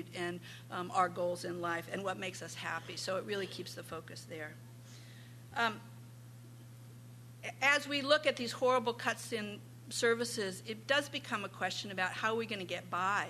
contribute and our goals in life and what makes us happy. So it really keeps the focus there. As we look at these horrible cuts in services, it does become a question about how are we going to get by.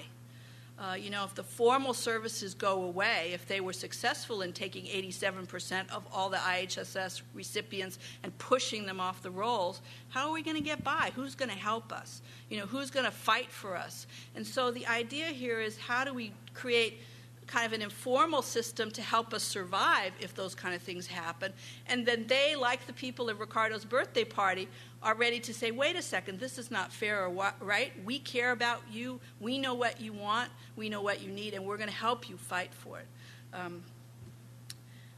If the formal services go away, if they were successful in taking 87% of all the IHSS recipients and pushing them off the rolls, how are we going to get by? Who's going to help us? Who's going to fight for us? And so the idea here is, how do we create kind of an informal system to help us survive if those kind of things happen? And then they, like the people at Ricardo's birthday party, are ready to say, wait a second, this is not fair or right. We care about you. We know what you want. We know what you need, and we're going to help you fight for it.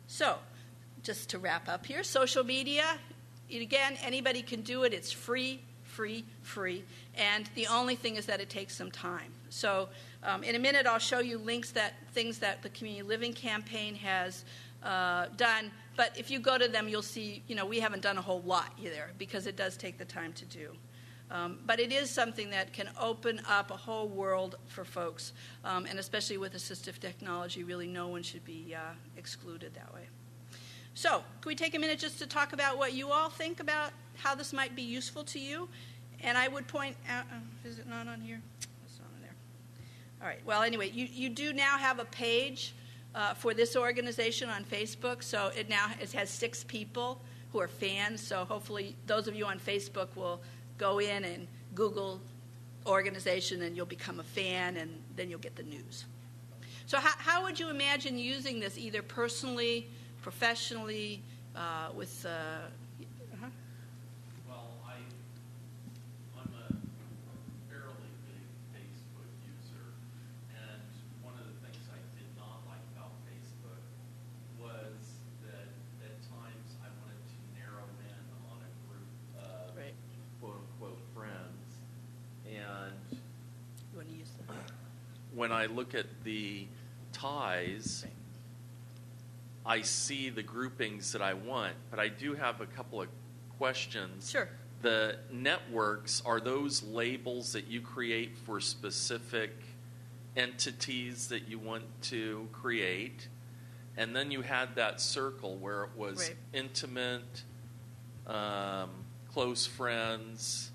So just to wrap up here, social media, again, anybody can do it. It's free. And the only thing is that it takes some time. So in a minute, I'll show you things that the Community Living Campaign has done. But if you go to them, you'll see, we haven't done a whole lot either, because it does take the time to do. But it is something that can open up a whole world for folks. And especially with assistive technology, really no one should be excluded that way. So can we take a minute just to talk about what you all think about how this might be useful to you? And I would point out, is it not on here? It's not on there. All right. Well, anyway, you do now have a page for this organization on Facebook. So it has 6 people who are fans. So hopefully those of you on Facebook will go in and Google organization, and you'll become a fan, and then you'll get the news. So how would you imagine using this, either personally, professionally, with... Well, I'm a fairly big Facebook user, and one of the things I did not like about Facebook was that at times I wanted to narrow in on a group of quote-unquote friends, and You want to use that? when I look at the ties, I see the groupings that I want, but I do have a couple of questions. Sure. The networks, are those labels that you create for specific entities that you want to create? And then you had that circle where it was intimate, close friends,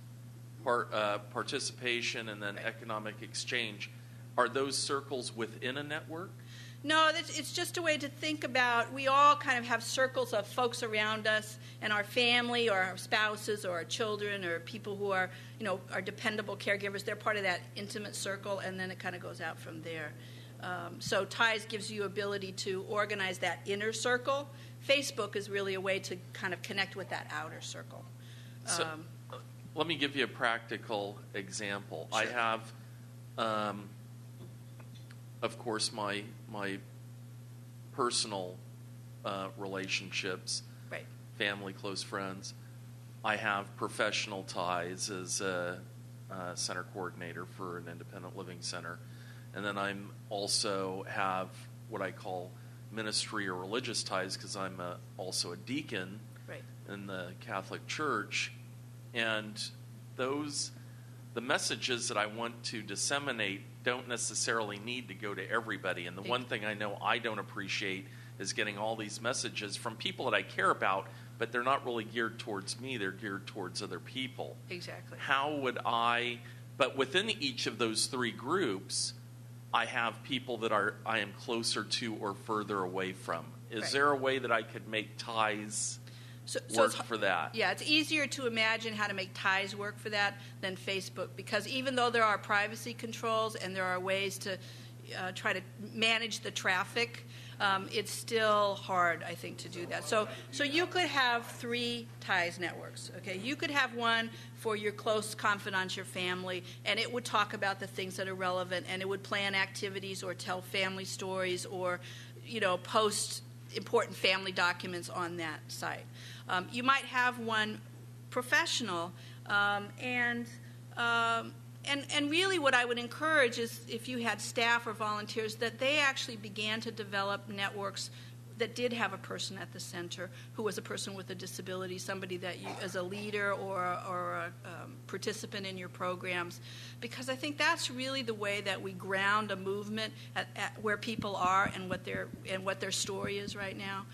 participation, and then economic exchange. Are those circles within a network? No, it's just a way to think about, we all kind of have circles of folks around us, and our family or our spouses or our children or people who are, are dependable caregivers. They're part of that intimate circle, and then it kind of goes out from there. So Ties gives you ability to organize that inner circle. Facebook is really a way to kind of connect with that outer circle. So, let me give you a practical example. Sure. I have, of course, my personal relationships, family, close friends. I have professional ties as a center coordinator for an independent living center. And then I'm also have what I call ministry or religious ties, because I'm also a deacon in the Catholic Church. And the messages that I want to disseminate don't necessarily need to go to everybody. And the one thing I know I don't appreciate is getting all these messages from people that I care about, but they're not really geared towards me, they're geared towards other people. Exactly. How would but within each of those 3 groups, I have people that I am closer to or further away from. Is there a way that I could make Ties work for that? Yeah, it's easier to imagine how to make Ties work for that than Facebook, because even though there are privacy controls and there are ways to try to manage the traffic, it's still hard, I think, to do that. So you could have 3 Ties networks, okay? You could have one for your close confidants, your family, and it would talk about the things that are relevant, and it would plan activities or tell family stories or, post important family documents on that site. You might have one professional, and really what I would encourage is, if you had staff or volunteers, that they actually began to develop networks that did have a person at the center who was a person with a disability, somebody that you, as a leader or a participant in your programs, because I think that's really the way that we ground a movement at where people are and what their story is right now.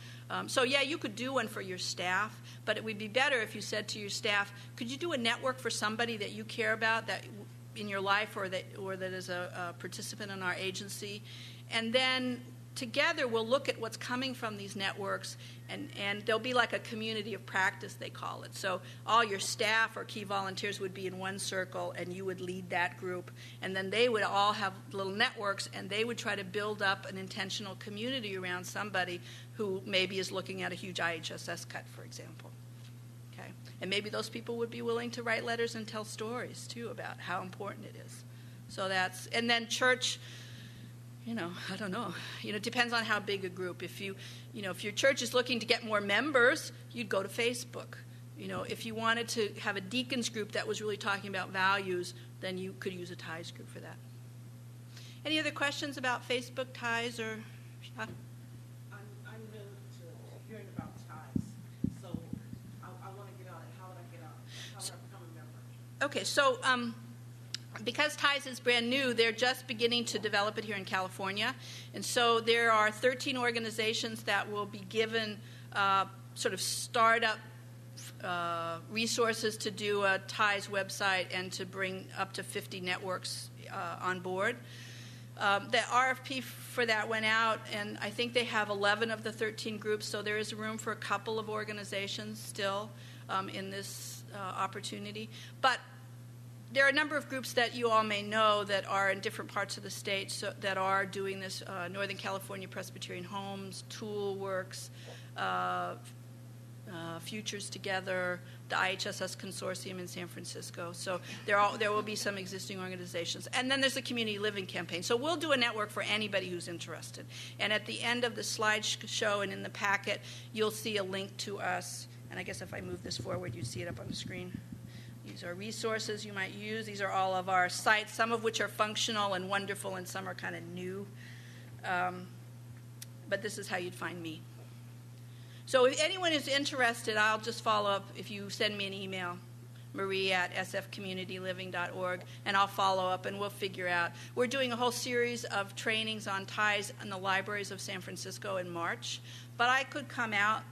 So yeah, you could do one for your staff, but it would be better if you said to your staff, could you do a network for somebody that you care about that in your life or that is a participant in our agency, and then together we'll look at what's coming from these networks, and there'll be like a community of practice, they call it. So all your staff or key volunteers would be in one circle, and you would lead that group, and then they would all have little networks, and they would try to build up an intentional community around somebody who maybe is looking at a huge IHSS cut, for example. Okay? And maybe those people would be willing to write letters and tell stories, too, about how important it is. So that's, and then church, I don't know. It depends on how big a group. If if your church is looking to get more members, you'd go to Facebook. If you wanted to have a deacons group that was really talking about values, then you could use a ties group for that. Any other questions about Facebook ties or? I'm new to hearing about ties, so I want to get on it. How would I get on? How would I become a member? Okay, so because TIES is brand new, they're just beginning to develop it here in California. And so there are 13 organizations that will be given sort of startup resources to do a TIES website and to bring up to 50 networks on board. The RFP for that went out, and I think they have 11 of the 13 groups, so there is room for a couple of organizations still in this opportunity. But there are a number of groups that you all may know that are in different parts of the state that are doing this. Northern California Presbyterian Homes, Tool Works, Futures Together, the IHSS Consortium in San Francisco. So there will be some existing organizations. And then there's the Community Living Campaign. So we'll do a network for anybody who's interested. And at the end of the slideshow and in the packet, you'll see a link to us. And I guess if I move this forward, you'd see it up on the screen. These are resources you might use. These are all of our sites, some of which are functional and wonderful, and some are kind of new. But this is how you'd find me. So if anyone is interested, I'll just follow up if you send me an email, marie@sfcommunityliving.org, and I'll follow up and we'll figure out. We're doing a whole series of trainings on ties in the libraries of San Francisco in March. But I could come out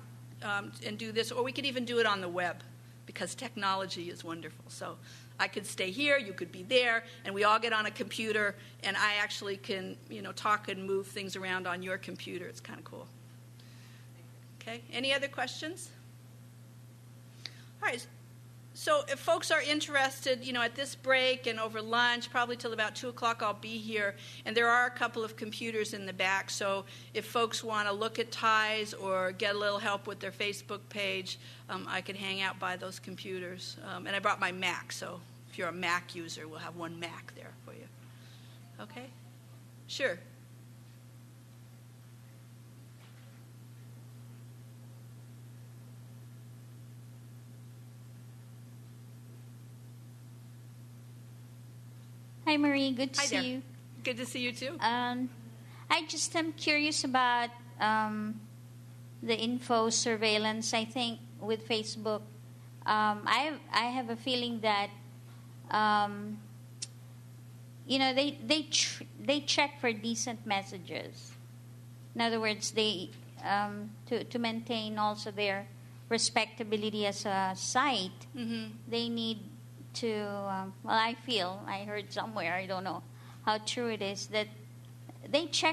and do this, or we could even do it on the web, because technology is wonderful. So I could stay here, you could be there, and we all get on a computer, and I actually can, talk and move things around on your computer. It's kind of cool. Okay, any other questions? All right, so if folks are interested, at this break and over lunch, probably till about 2 o'clock, I'll be here. And there are a couple of computers in the back, so if folks want to look at ties or get a little help with their Facebook page, I could hang out by those computers. And I brought my Mac, so if you're a Mac user, we'll have one Mac there for you. Okay? Sure. Hi, Marie. Good to Hi see there. you. Good to see you, too. I just am curious about the info surveillance, I think, with Facebook. I have a feeling that, they check for decent messages. In other words, they to maintain also their respectability as a site, they need to, I heard somewhere, I don't know how true it is, that they check